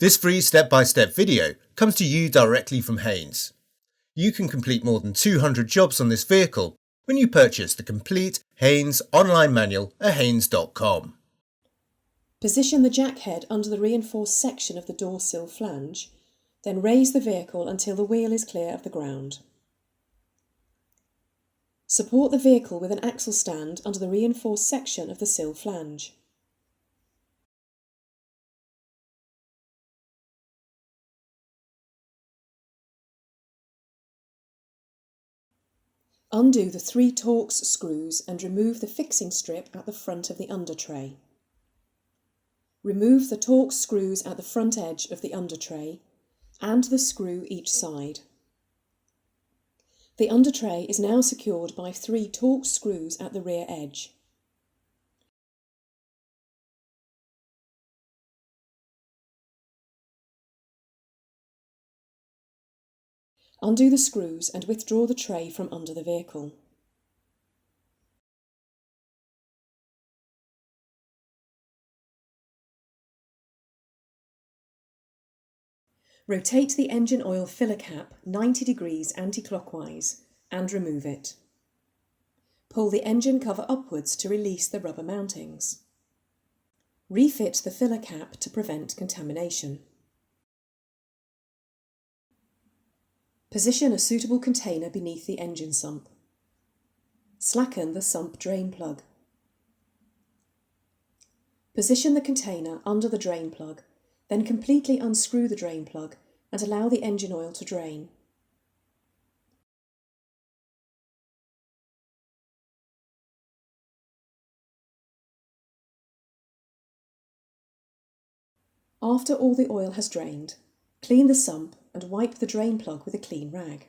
This free step-by-step video comes to you directly from Haynes. You can complete more than 200 jobs on this vehicle when you purchase the complete Haynes online manual at haynes.com. Position the jack head under the reinforced section of the door sill flange, then raise the vehicle until the wheel is clear of the ground. Support the vehicle with an axle stand under the reinforced section of the sill flange. Undo the 3 Torx screws and remove the fixing strip at the front of the under tray. Remove the Torx screws at the front edge of the under tray and the screw each side. The under tray is now secured by 3 Torx screws at the rear edge. Undo the screws and withdraw the tray from under the vehicle. Rotate the engine oil filler cap 90 degrees anti-clockwise and remove it. Pull the engine cover upwards to release the rubber mountings. Refit the filler cap to prevent contamination. Position a suitable container beneath the engine sump. Slacken the sump drain plug. Position the container under the drain plug, then completely unscrew the drain plug and allow the engine oil to drain. After all the oil has drained, clean the sump and wipe the drain plug with a clean rag.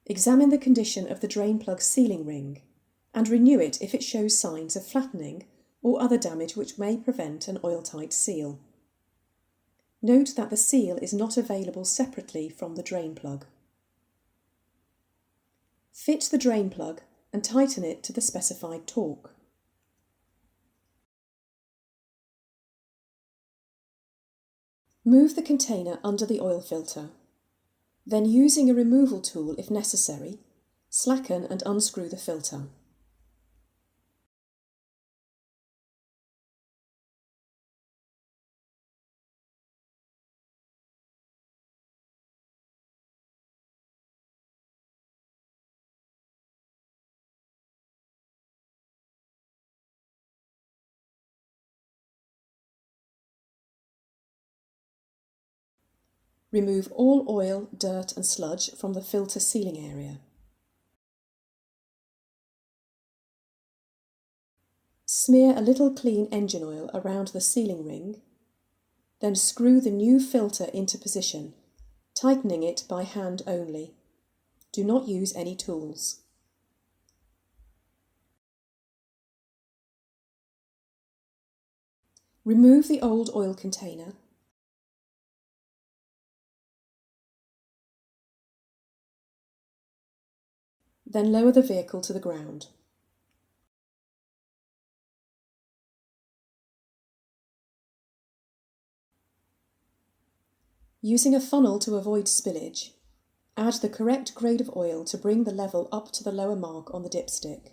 Examine the condition of the drain plug sealing ring and renew it if it shows signs of flattening or other damage which may prevent an oil-tight seal. Note that the seal is not available separately from the drain plug. Fit the drain plug and tighten it to the specified torque. Move the container under the oil filter. Then, using a removal tool if necessary, slacken and unscrew the filter. Remove all oil, dirt and sludge from the filter sealing area. Smear a little clean engine oil around the sealing ring, then screw the new filter into position, tightening it by hand only. Do not use any tools. Remove the old oil container. Then lower the vehicle to the ground. Using a funnel to avoid spillage, add the correct grade of oil to bring the level up to the lower mark on the dipstick.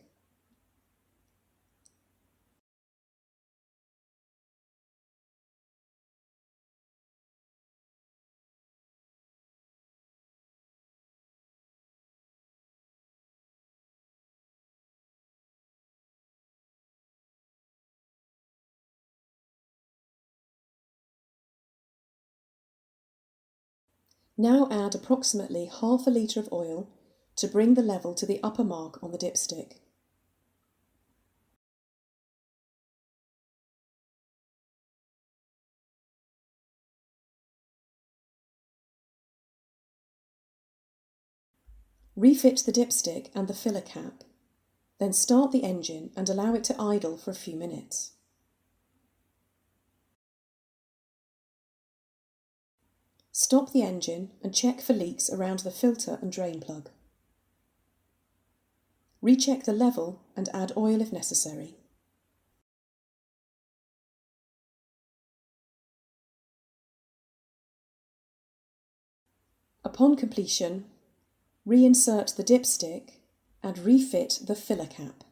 Now add approximately half a litre of oil to bring the level to the upper mark on the dipstick. Refit the dipstick and the filler cap, then start the engine and allow it to idle for a few minutes. Stop the engine and check for leaks around the filter and drain plug. Recheck the level and add oil if necessary. Upon completion, reinsert the dipstick and refit the filler cap.